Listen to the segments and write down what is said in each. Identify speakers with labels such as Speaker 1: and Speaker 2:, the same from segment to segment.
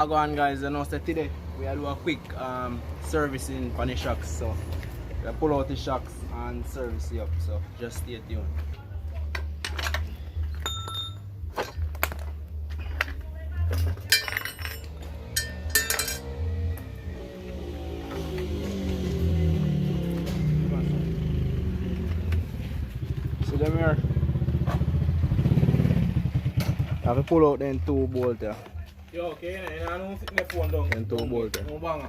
Speaker 1: Go on guys, I know that today we will do a quick servicing on the shocks. So we pull out the shocks and service it up. So just stay tuned. See them here. I have to pull out them two bolts there.
Speaker 2: Yo, okay, I don't think my phone down.
Speaker 1: Them two bolts there.
Speaker 2: No banger.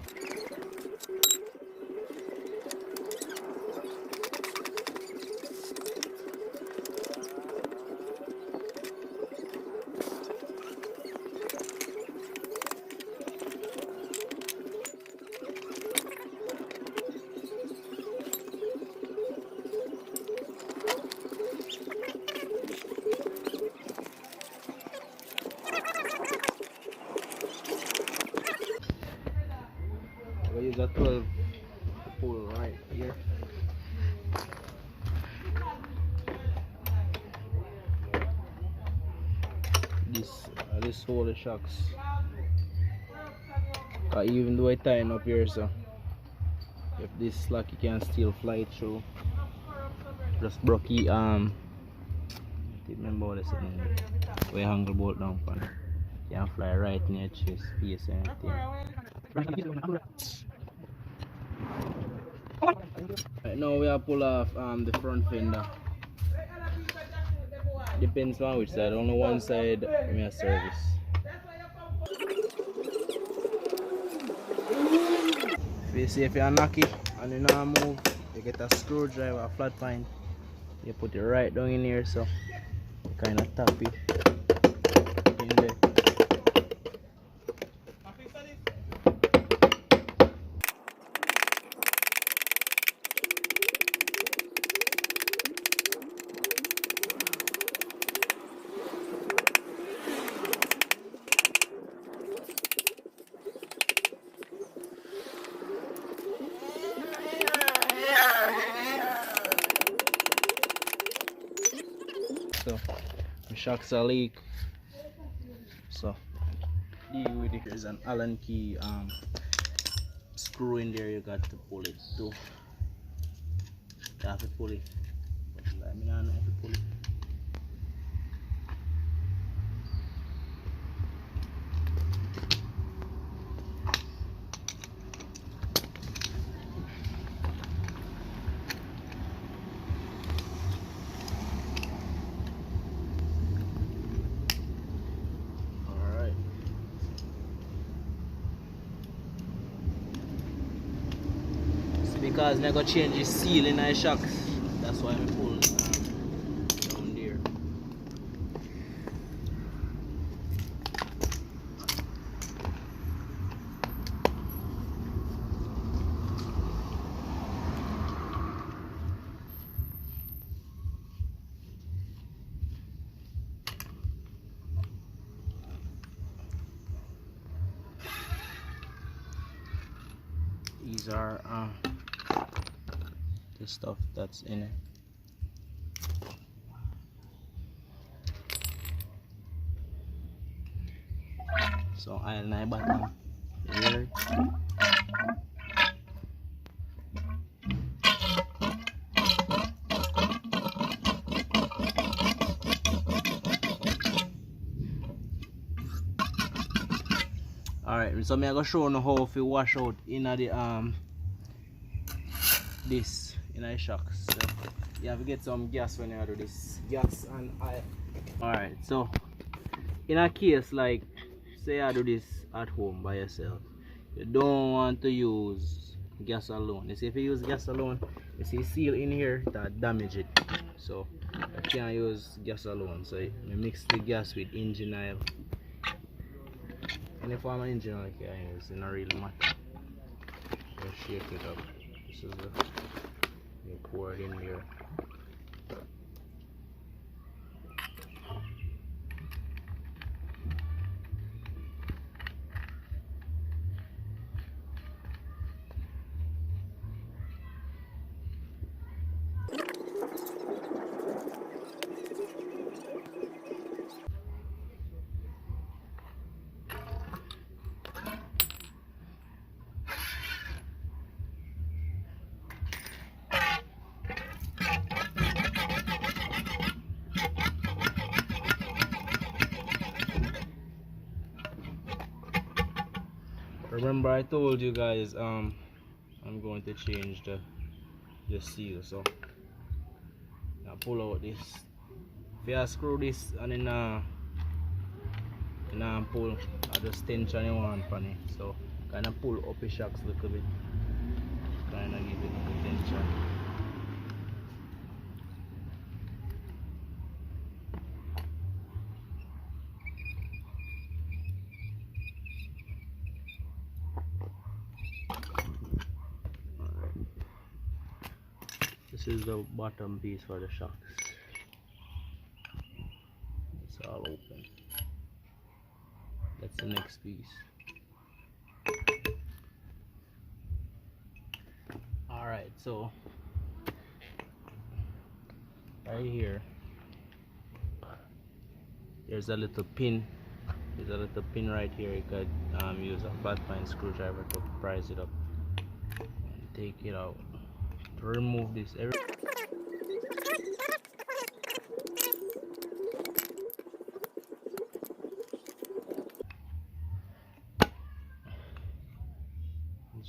Speaker 1: We use a 12 pull right here. This hold the shocks. Even though I tighten up here, so if this slack you can still fly through. Just broke the remember what I said now. We angle bolt down pan. Can fly right near chest space and everything. Right now we have pull off the front fender. Depends on which side. Only one side we have service. If you see if you're knocky and you now move, you get a screwdriver, a flat point. You put it right down in here, so you kind of tap it in there. So the shocks are leak, so deal with it. There's an Allen key screw in there. You got to pull it too. You have to pull it, but I mean, I don't have to pull it. Because I'm going to change the seal in the shocks. That's why I pull down there. These are the stuff that's in it. So I button here. Alright, so I'm gonna show you how to wash out in the this in the shocks. So you have to get some gas when you do this. Gas and oil. Alright, so in a case like say I do this at home by yourself, you don't want to use gas alone. You see, if you use gas alone, you see seal in here that damage it. So I can't use gas alone. So you mix the gas with engine oil. Any form of engine oil you can use, it don't really matter. Just shake it up. This is the you pour it in here. Remember I told you guys I'm going to change the seal, so I pull out this. If you screw this and then pull, I just tension the one on it. So kinda pull up the shocks a little bit. Kinda give it the tension. This is the bottom piece for the shocks. It's all open. That's the next piece. Alright, so right here there's a little pin. There's a little pin right here. You could use a flat pine screwdriver to prise it up and take it out. To remove this,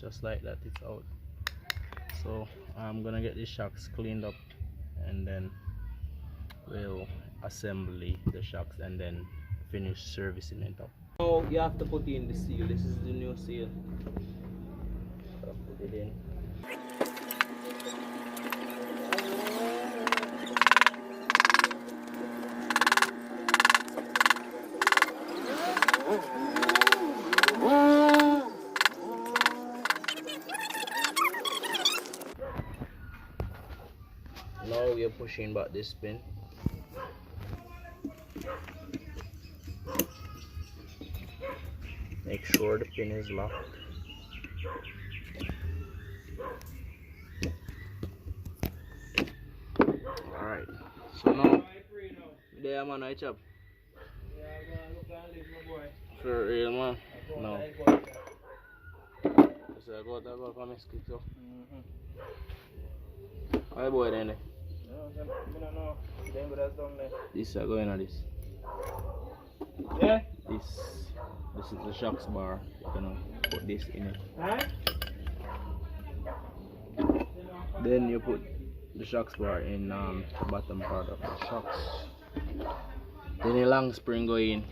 Speaker 1: just like that, it's out. So I'm gonna get the shocks cleaned up and then we'll assemble the shocks and then finish servicing it up. So you have to put in the seal. This is the new seal. So put it in. Now you're pushing back this pin. Make sure the pin is locked. Alright, so now there man, I chop. For real man? No. So I go for my skip so. Hi boy then. This are going on this.
Speaker 2: Yeah?
Speaker 1: This is the shocks bar. You're gonna put this in it. Then you put the shocks bar in the bottom part of the shocks. Then the long spring go in.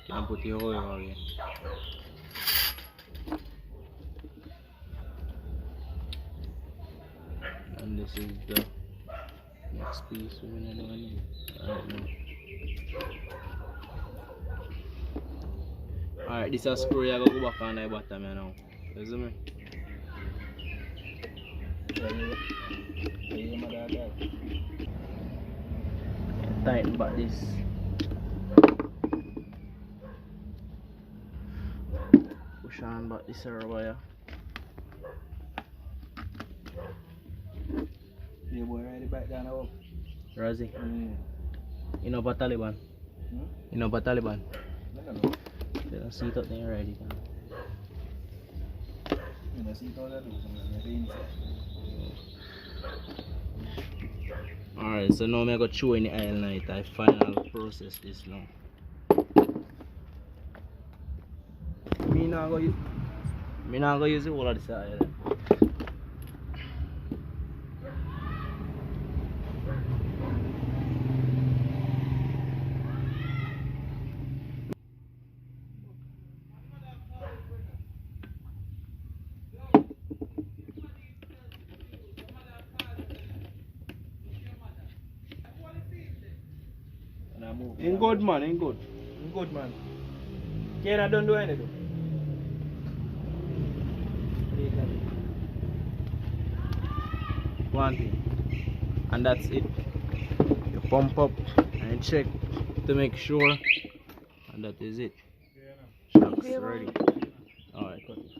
Speaker 1: You can put the hole again. And this is the next piece we're gonna do right now. Alright, this is a screw I go back on the bottom now. You see me? Tighten back this. Push on back this wire.
Speaker 2: You boy ready back down home?
Speaker 1: Razi. You know about Taliban? You know about Taliban?
Speaker 2: I don't know.
Speaker 1: They don't see it up there already.
Speaker 2: You know, see all that do something.
Speaker 1: Alright, so now I'm going to show in the aisle night. I final process this now. Me not going to use the whole of this aisle.
Speaker 2: In good man, in good. In good man. Can't don't do anything.
Speaker 1: One thing. And that's it. You pump up and check to make sure. And that is it. Shocks ready. Alright, cut it.